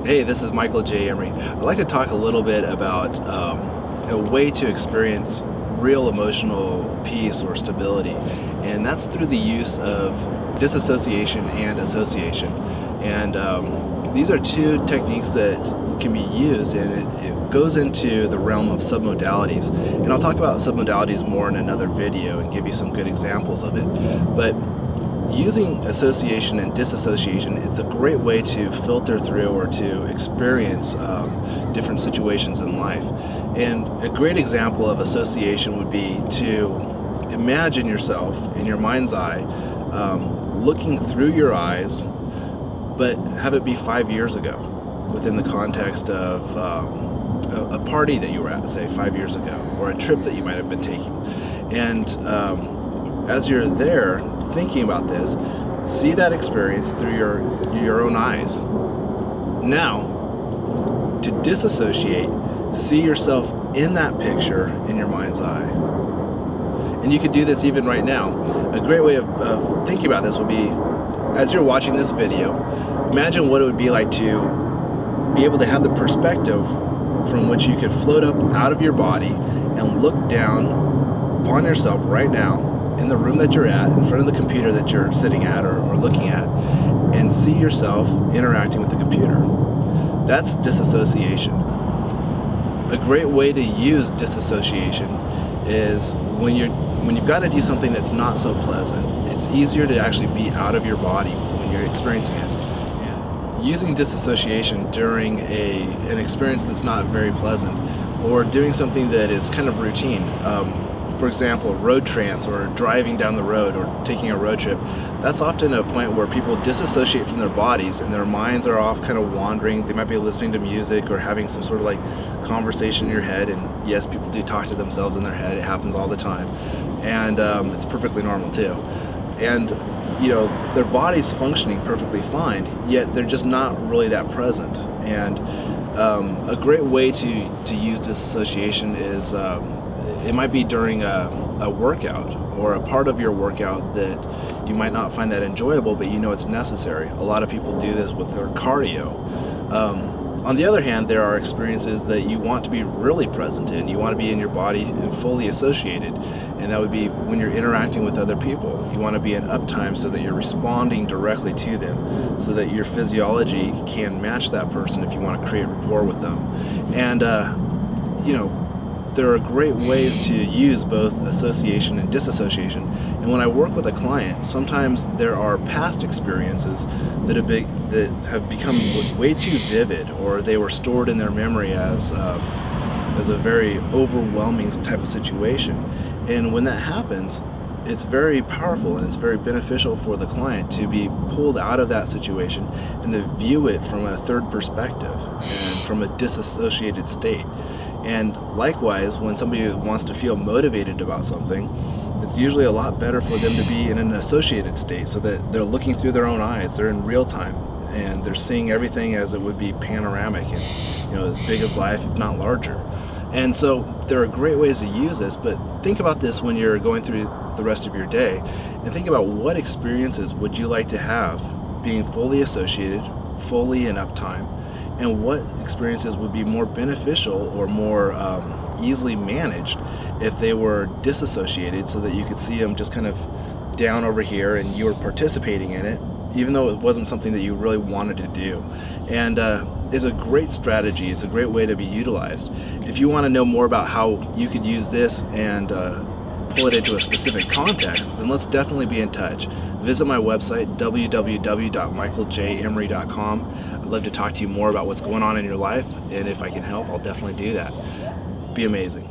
Hey, this is Michael J. Emery. I'd like to talk a little bit about a way to experience real emotional peace or stability, and that's through the use of disassociation and association. And these are two techniques that can be used, and it goes into the realm of submodalities. And I'll talk about submodalities more in another video and give you some good examples of it. But using association and disassociation, it's a great way to filter through or to experience different situations in life. And a great example of association would be to imagine yourself in your mind's eye, looking through your eyes, but have it be 5 years ago within the context of a party that you were at, say 5 years ago, or a trip that you might have been taking. And as you're there thinking about this, see that experience through your own eyes. Now, to disassociate, see yourself in that picture in your mind's eye. And you could do this even right now. A great way of thinking about this would be, as you're watching this video, imagine what it would be like to be able to have the perspective from which you could float up out of your body and look down upon yourself right now in the room that you're at, in front of the computer that you're sitting at or looking at, and see yourself interacting with the computer. That's disassociation. A great way to use disassociation is when you've got to do something that's not so pleasant. It's easier to actually be out of your body when you're experiencing it. Using disassociation during an experience that's not very pleasant, or doing something that is kind of routine. For example, road trance, or driving down the road, or taking a road trip. That's often a point where people disassociate from their bodies and their minds are off kind of wandering. They might be listening to music or having some sort of like conversation in your head, and yes, people do talk to themselves in their head. It happens all the time, and it's perfectly normal too. And you know, their body's functioning perfectly fine, yet they're just not really that present. And a great way to use disassociation is it might be during a workout, or a part of your workout that you might not find that enjoyable, but you know it's necessary. A lot of people do this with their cardio. On the other hand, there are experiences that you want to be really present in. You want to be in your body and fully associated, and that would be when you're interacting with other people. You want to be in uptime so that you're responding directly to them, so that your physiology can match that person if you want to create rapport with them. And you know, there are great ways to use both association and disassociation. And when I work with a client, sometimes there are past experiences that have become way too vivid, or they were stored in their memory as a very overwhelming type of situation. And when that happens, it's very powerful and it's very beneficial for the client to be pulled out of that situation and to view it from a third perspective and from a disassociated state. And likewise, when somebody wants to feel motivated about something, it's usually a lot better for them to be in an associated state, so that they're looking through their own eyes, they're in real time, and they're seeing everything as it would be panoramic and, you know, as big as life, if not larger. And so there are great ways to use this, but think about this when you're going through the rest of your day, and think about what experiences would you like to have being fully associated, fully in uptime, and what experiences would be more beneficial or more easily managed if they were disassociated, so that you could see them just kind of down over here and you were participating in it, even though it wasn't something that you really wanted to do. And it's a great strategy. It's a great way to be utilized. If you want to know more about how you could use this and pull it into a specific context, then let's definitely be in touch. Visit my website, www.michaeljemery.com. I'd love to talk to you more about what's going on in your life, and if I can help, I'll definitely do that. Be amazing.